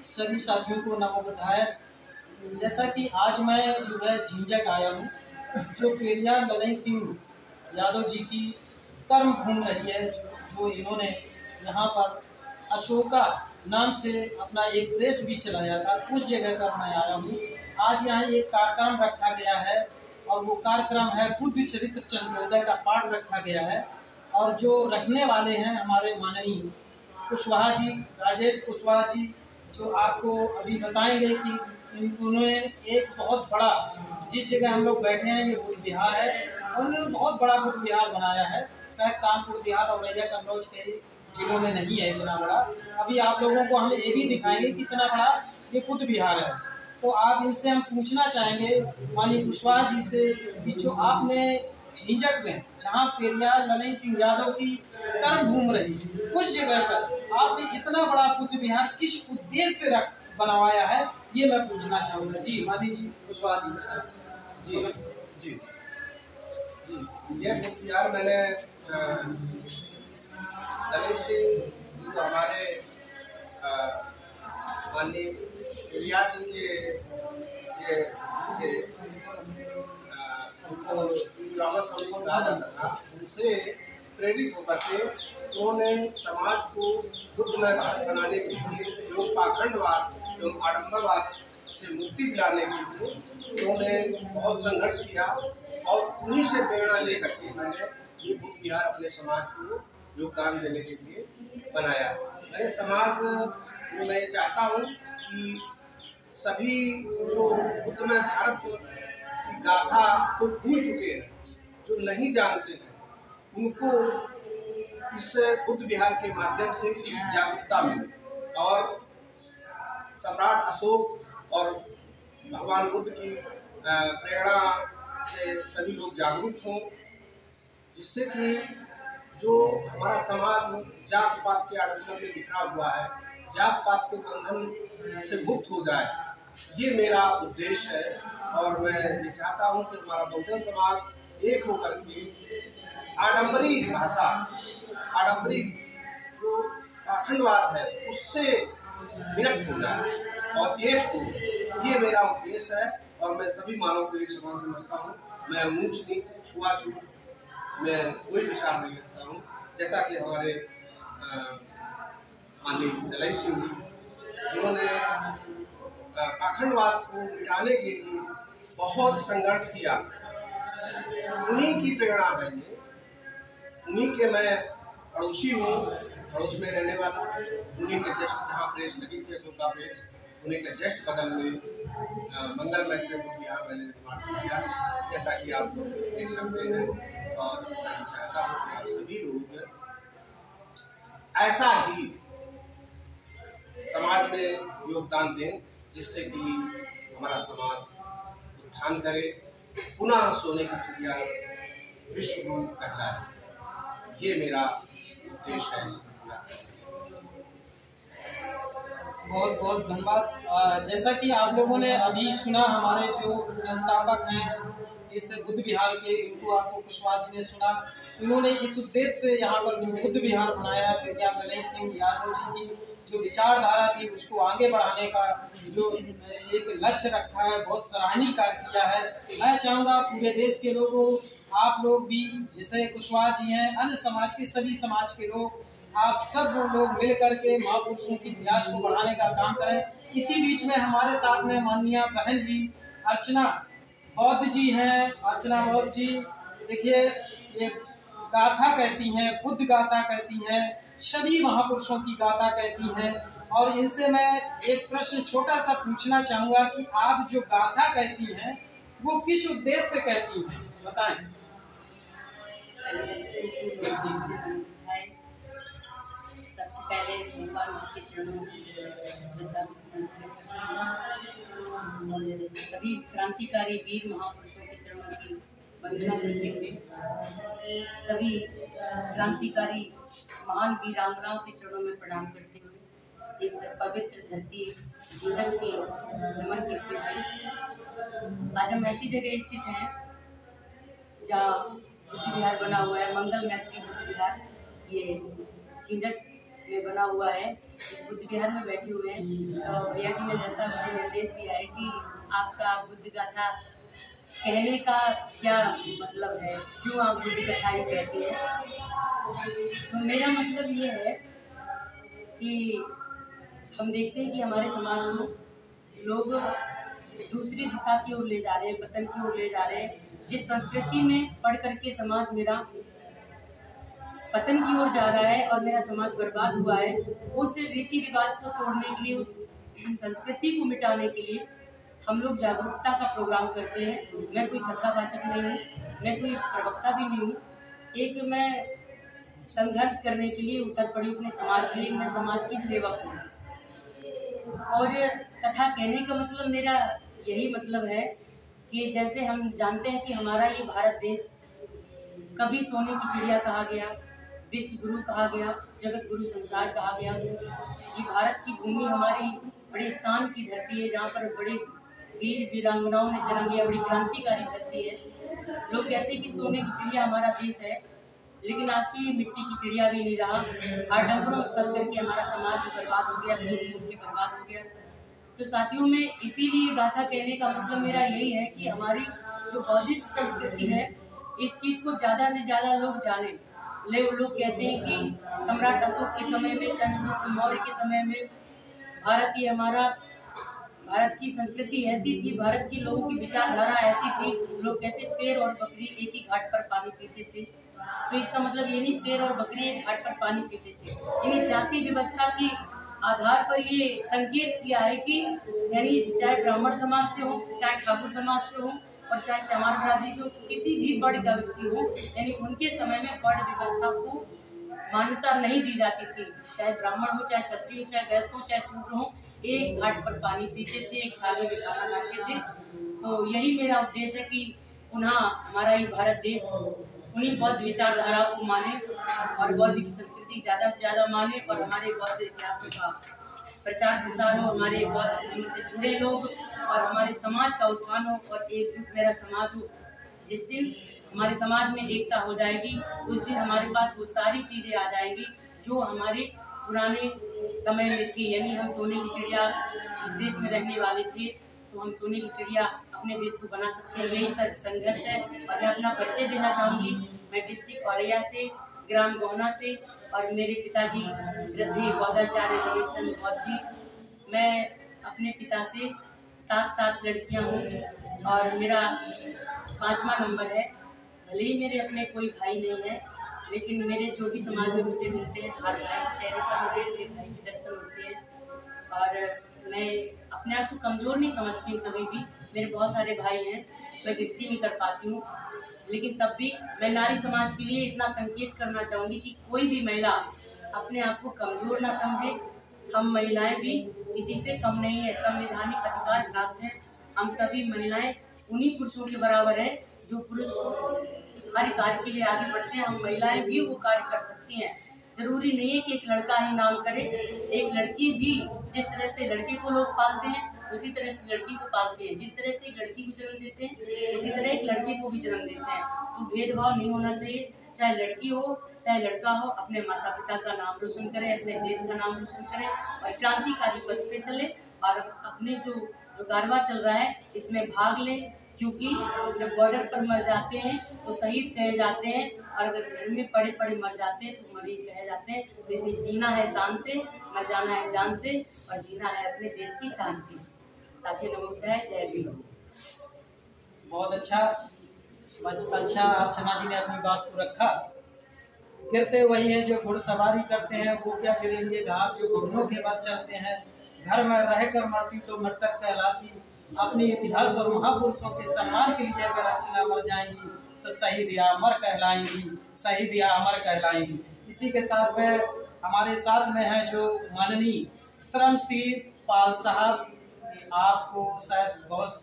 सभी साथियों को नमो बुद्धाय। जैसा कि आज मैं जो है झिंझक आया हूँ, जो पेरियार ललई सिंह यादव जी की कर्म भूमि रही है, जो इन्होंने यहाँ पर अशोका नाम से अपना एक प्रेस भी चलाया था, उस जगह पर मैं आया हूँ। आज यहाँ एक कार्यक्रम रखा गया है और वो कार्यक्रम है बुद्ध चरित्र चंद्रोदय का पाठ रखा गया है। और जो रखने वाले हैं हमारे माननीय कुशवाहा जी, राजेश कुशवाहा जी, जो आपको अभी बताएंगे कि उन्होंने एक बहुत बड़ा, जिस जगह हम लोग बैठे हैं ये बुद्ध विहार है, उन्होंने बहुत बड़ा बुद्ध विहार बनाया है। शायद कानपुर देहात और औरैया कन्नौज के जिलों में नहीं है इतना बड़ा। अभी आप लोगों को हम ये भी दिखाएंगे कितना बड़ा ये बुद्ध विहार है। तो आप इनसे हम पूछना चाहेंगे माननीय कुशवाहा जी से कि जो आपने झिंझक में, जहाँ पेरियार ललई सिंह यादव की कर्म भूमि रही, उस जगह पर आपने इतना बड़ा बुद्ध विहार किस उद्देश्य से बनवाया है, ये मैं पूछना चाहूँगा। जी माननीय जी कुशवाहा जी। जी जी जी, ये बुद्ध विहार मैंने ललित सिंह जो हमारे माननीय पेरियार जी के से उनको रामा स्वामी को कहा जाता था, उनसे प्रेरित होकर के उन्होंने समाज को बुद्धमय भारत बनाने के लिए एवं पाखंडवाद एवं आडम्बरवाद से मुक्ति दिलाने के लिए उन्होंने बहुत संघर्ष किया और उन्हीं से प्रेरणा लेकर के मैंने ये बुद्ध विहार अपने समाज को योगदान देने के लिए बनाया। मेरे समाज में मैं ये चाहता हूँ कि सभी जो बुद्धमय भारत की गाथा को भूल चुके हैं, जो नहीं जानते हैं, उनको इस बुद्ध विहार के माध्यम से जागरूकता मिले और सम्राट अशोक और भगवान बुद्ध की प्रेरणा से सभी लोग जागरूक हों, जिससे कि जो हमारा समाज जात पात के आडंबर में बिखरा हुआ है, जात पात के बंधन से मुक्त हो जाए, ये मेरा उद्देश्य है। और मैं ये चाहता हूँ कि हमारा बहुजन समाज एक होकर के आडंबरी भाषा, आडंबरी जो पाखंडवाद है उससे विरक्त हो जाए और एक हो, ये मेरा उद्देश्य है। और मैं सभी मानव को एक समान समझता हूँ। मैं ऊंच नीच छुआछूत में कोई विचार नहीं रखता हूँ। जैसा कि हमारे माननीय ललई सिंह जी, जिन्होंने पाखंडवाद को मिटाने के लिए बहुत संघर्ष किया, उन्हीं की प्रेरणा है ये, उन्हीं के मैं पड़ोसी हूँ, पड़ोस में रहने वाला, उन्हीं के जस्ट जहाँ प्रेस लगी थी अशोका प्रेस, उन्हीं के जस्ट बगल में मंगल मैत्री बुद्ध विहार मैंने निर्माण किया है, जैसा कि आप देख सकते हैं। और मैं चाहता हूँ कि आप सभी लोग ऐसा ही समाज में योगदान दें, जिससे कि हमारा समाज उत्थान करे, पुनः सोने की चिड़िया विश्व गुरु कहलाए। ये मेरा उद्देश्य है। बहुत बहुत धन्यवाद। जैसा कि आप लोगों ने अभी सुना, हमारे जो संस्थापक हैं इस बुद्ध विहार के, इनको आपको कुशवाहा जी ने सुना। इन्होंने इस उद्देश्य से यहाँ पर जो बुद्ध विहार बनाया, पेरियार ललई सिंह यादव जी की जो विचारधारा थी उसको आगे बढ़ाने का जो एक लक्ष्य रखा है, बहुत सराहनीय कार्य किया है। मैं चाहूँगा पूरे देश के लोगों, आप लोग भी जैसे कुशवाहा जी हैं, अन्य समाज के सभी समाज के लोग, आप सब लोग मिल करके महापुरुषों की इतिहास को बढ़ाने का काम करें। इसी बीच में हमारे साथ में माननीय बहन जी अर्चना बौद्ध जी हैं। अर्चना बौद्ध जी, देखिए ये गाथा कहती हैं, बुद्ध गाथा कहती हैं, सभी महापुरुषों की गाथा कहती हैं। और इनसे मैं एक प्रश्न छोटा सा पूछना चाहूँगा कि आप जो गाथा कहती हैं वो किस उद्देश्य से कहती हैं, बताएं। सबसे पहले भगवान बुद्ध के चरणों में श्रद्धा को स्मरण और सभी क्रांतिकारी वीर महापुरुषों के चरणों की वंदना करते हुए, सभी क्रांतिकारी महान वीरांगनाओं के चरणों में प्रणाम करते हुए, इस पवित्र धरती झिंझक के नमन करते हुए, आज हम ऐसी जगह स्थित हैं जहाँ बुद्ध विहार बना हुआ है, मंगल मैत्री बुद्ध विहार। ये झिंझक में बना हुआ है इस बुद्ध विहार में बैठे हुए हैं। तो भैया जी ने जैसा मुझे निर्देश दिया है कि आपका बुद्ध गाथा कहने का क्या मतलब है, क्यों आप बुद्ध कथा ही कहती हैं, तो मेरा मतलब ये है कि हम देखते हैं कि हमारे समाज को लोग दूसरी दिशा की ओर ले जा रहे हैं, पतन की ओर ले जा रहे हैं। जिस संस्कृति में पढ़ करके समाज मेरा पतन की ओर जा रहा है और मेरा समाज बर्बाद हुआ है, उस रीति रिवाज को तोड़ने के लिए, उस संस्कृति को मिटाने के लिए हम लोग जागरूकता का प्रोग्राम करते हैं। मैं कोई कथावाचक नहीं हूँ, मैं कोई प्रवक्ता भी नहीं हूँ। एक मैं संघर्ष करने के लिए उतर पड़ी अपने समाज के लिए, मैं समाज की सेवक हूँ। और कथा कहने का मतलब मेरा यही मतलब है कि जैसे हम जानते हैं कि हमारा ये भारत देश कभी सोने की चिड़िया कहा गया, विश्व गुरु कहा गया, जगत गुरु संसार कहा गया। ये भारत की भूमि हमारी बड़ी शान की धरती है, जहाँ पर बड़े वीर वीरांगनाओं ने जन्म लिया, बड़ी क्रांतिकारी धरती है। लोग कहते हैं कि सोने की चिड़िया हमारा देश है, लेकिन आज तो ये मिट्टी की चिड़िया भी नहीं रहा। आडंबरों में फंस करके हमारा समाज बर्बाद हो गया, फूट के बर्बाद हो गया। तो साथियों में इसीलिए गाथा कहने का मतलब मेरा यही है कि हमारी जो बौद्धिक संस्कृति है, इस चीज़ को ज़्यादा से ज़्यादा लोग जानें। लोग कहते हैं कि सम्राट अशोक के समय में, चंद्रगुप्त मौर्य के समय में भारत की संस्कृति ऐसी थी, भारत के लोगों की विचारधारा ऐसी थी। लोग कहते शेर और बकरी एक ही घाट पर पानी पीते थे। तो इसका मतलब ये नहीं शेर और बकरी एक घाट पर पानी पीते थे, यानी जाति व्यवस्था के आधार पर ये संकेत किया है कि यानी चाहे ब्राह्मण समाज से हो, चाहे ठाकुर समाज से हो और चाहे चमार बरादरी से हो, किसी भी वर्ण का व्यक्ति हो, यानी उनके समय में वर्ण व्यवस्था को मान्यता नहीं दी जाती थी। चाहे ब्राह्मण हो, चाहे क्षत्रिय हो, चाहे वैश्य हो, चाहे शूद्र हो, एक घाट पर पानी पीते थे, एक थाली में खाना खाते थे। तो यही मेरा उद्देश्य है कि पुनः हमारा ये भारत देश उन्हीं बौद्ध विचारधारा को माने और बौद्ध की संस्कृति ज़्यादा से ज़्यादा माने और हमारे बौद्ध इतिहासों का प्रचार प्रसार हो, हमारे बौद्ध धर्म से जुड़े लोग और हमारे समाज का उत्थान हो और एकजुट मेरा समाज हो। जिस दिन हमारे समाज में एकता हो जाएगी, उस दिन हमारे पास वो सारी चीज़ें आ जाएंगी जो हमारे पुराने समय में थी। यानी हम सोने की चिड़िया इस देश में रहने वाले थे, तो हम सोने की चिड़िया अपने देश को बना सकते हैं। यही संघर्ष है। और मैं अपना परिचय देना चाहूँगी। मैं डिस्ट्रिक्ट औरैया से, ग्राम गोहना से, और मेरे पिताजी श्रद्धेय बौद्धाचार्य गणेश चंद्र बौद्ध जी। मैं अपने पिता से 7 लड़कियाँ हूँ और मेरा 5वां नंबर है। भले ही मेरे अपने कोई भाई नहीं है, लेकिन मेरे जो भी समाज में मुझे मिलते हैं, हर भाई के चेहरे पर मुझे अपने भाई के दर्शन होते हैं। और मैं अपने आप को कमज़ोर नहीं समझती हूँ कभी भी। मेरे बहुत सारे भाई हैं, मैं गिनती नहीं कर पाती हूँ, लेकिन तब भी मैं नारी समाज के लिए इतना संकेत करना चाहूँगी कि कोई भी महिला अपने आप को कमज़ोर ना समझे। हम महिलाएं भी किसी से कम नहीं है, संवैधानिक अधिकार प्राप्त है। हम सभी महिलाएं उन्हीं पुरुषों के बराबर हैं जो पुरुष हर कार्य के लिए आगे बढ़ते हैं। हम महिलाएं भी वो कार्य कर सकती हैं। जरूरी नहीं है कि एक लड़का ही नाम करे, एक लड़की भी जिस तरह से लड़के को लोग पालते हैं उसी तरह से लड़की को पालते हैं। जिस तरह से एक लड़की को जन्म देते हैं उसी तरह एक लड़के को भी जन्म देते हैं। तो भेदभाव नहीं होना चाहिए, चाहे लड़की हो चाहे लड़का हो। अपने माता पिता का नाम रोशन करें, अपने देश का नाम रोशन करें और क्रांतिकारी पथ पे चले और अपने जो कारवा चल रहा है इसमें भाग लें। क्योंकि जब बॉर्डर पर मर जाते हैं तो शहीद कहे जाते हैं, और अगर घर में पड़े पड़े मर जाते हैं तो मरीज कहे जाते हैं। तो इसे जीना है शान से, मर जाना है जान से, और जीना है अपने देश की शान की। साथियों नमस्ते, जय भीम। बहुत अच्छा अर्चना जी ने अपनी बात को रखा। गिरते वही हैं जो घुड़सवारी करते हैं, वो क्या गिरेंगे घाट जो घुटनों के बल चलते हैं। घर में रहकर मरती तो मृतक कहलाती। अपने इतिहास और महापुरुषों के सम्मान के लिए अगर अर्चना मर जाएंगी तो शहीद या अमर कहलाएंगी, शहीद या अमर कहलाएंगी। इसी के साथ में हमारे साथ में है जो माननीय श्रमशील पाल साहब। आपको शायद बहुत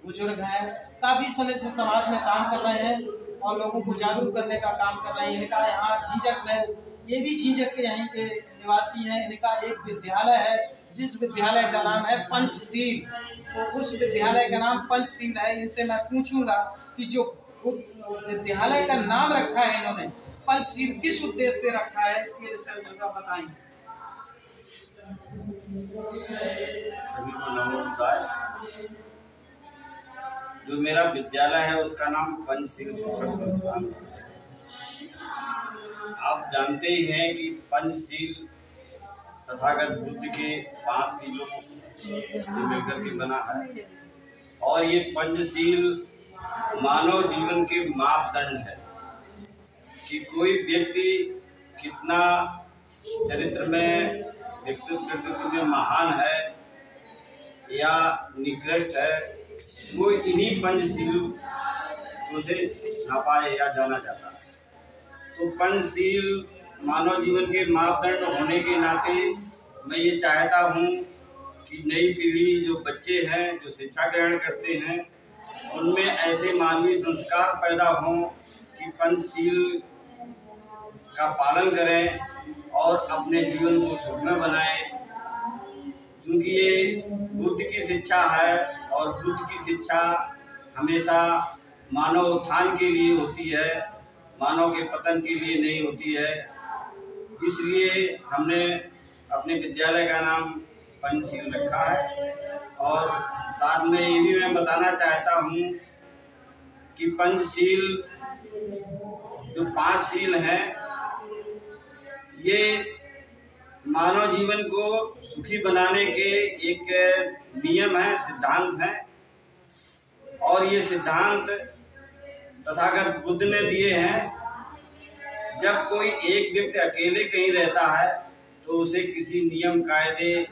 बुजुर्ग हैं, काफ़ी समय से समाज में काम कर रहे हैं और लोगों को जागरूक करने का काम कर रहे हैं। इनका यहाँ झींझक में, ये भी झींझक के यहीं के निवासी हैं। इनका एक विद्यालय है जिस विद्यालय का नाम है पंचशील। तो उस विद्यालय का नाम पंचशील है। इनसे मैं पूछूंगा कि जो विद्यालय का नाम रखा है इन्होंने पंचशील, किस उद्देश्य से रखा है, इसके विषय में बताएंगे। सभी को नमस्कार। जो मेरा विद्यालय है उसका नाम पंचशील शिक्षण संस्थान है। आप जानते ही हैं कि पंचशील तथागत बुद्ध के 5 शीलों से मिलकर के बना है और ये पंचशील मानव जीवन के मापदंड है कि कोई व्यक्ति कितना चरित्र में, व्यक्तित्व में महान है या निकृष्ट है, वो इन्हीं पंचशील से नापा या जाना जाता है। तो पंचशील मानव जीवन के मापदंड होने के नाते मैं ये चाहता हूँ कि नई पीढ़ी, जो बच्चे हैं, जो शिक्षा ग्रहण करते हैं, उनमें ऐसे मानवीय संस्कार पैदा हों कि पंचशील का पालन करें और अपने जीवन को सुखमय बनाएं। क्योंकि ये बुद्ध की शिक्षा है और बुद्ध की शिक्षा हमेशा मानव उत्थान के लिए होती है, मानव के पतन के लिए नहीं होती है। इसलिए हमने अपने विद्यालय का नाम पंचशील रखा है। और साथ में ये भी मैं बताना चाहता हूँ कि पंचशील जो 5 शील हैं, ये मानव जीवन को सुखी बनाने के एक नियम है, सिद्धांत हैं। और ये सिद्धांत तथागत बुद्ध ने दिए हैं। जब कोई एक व्यक्ति अकेले कहीं रहता है तो उसे किसी नियम, कायदे,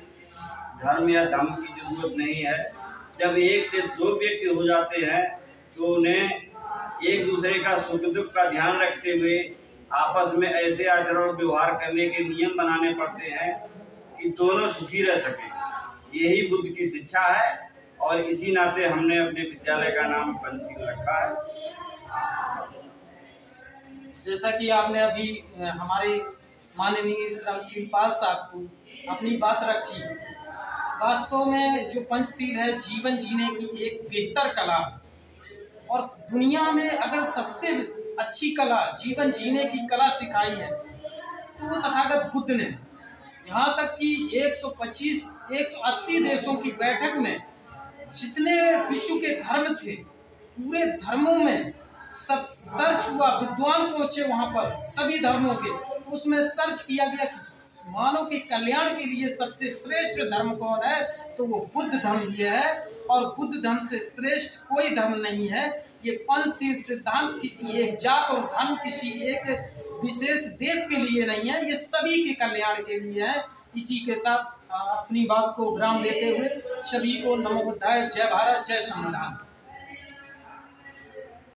धर्म या धर्म की जरूरत नहीं है। जब 1 से 2 व्यक्ति हो जाते हैं तो उन्हें एक दूसरे का सुख दुख का ध्यान रखते हुए आपस में ऐसे आचरण व्यवहार करने के नियम बनाने पड़ते हैं कि दोनों सुखी रह सकें। यही बुद्ध की शिक्षा है और इसी नाते हमने अपने विद्यालय का नाम पंचशील रखा है। जैसा कि आपने अभी हमारे माननीय श्रम शिवपाल साहब को अपनी बात रखी, वास्तव में जो पंचशील है जीवन जीने की एक बेहतर कला है। और दुनिया में अगर सबसे अच्छी कला, जीवन जीने की कला सिखाई है तो वो तथागत बुद्ध ने। यहाँ तक कि 180 देशों की बैठक में जितने विश्व के धर्म थे, पूरे धर्मों में सब सर्च हुआ, विद्वान पहुंचे वहां पर सभी धर्मों के, तो उसमें सर्च किया गया कि मानव के कल्याण के लिए सबसे श्रेष्ठ धर्म कौन है, तो वो बुद्ध धर्म ही है। और बुद्ध धर्म से श्रेष्ठ कोई धर्म नहीं है। ये पंचशील सिद्धांत किसी एक जात और धर्म, किसी एक विशेष देश के लिए नहीं है, ये सभी के कल्याण के लिए है। इसी के साथ अपनी बात को विराम देते हुए सभी को नमो बुद्धाय, जय भारत, जय संविधान।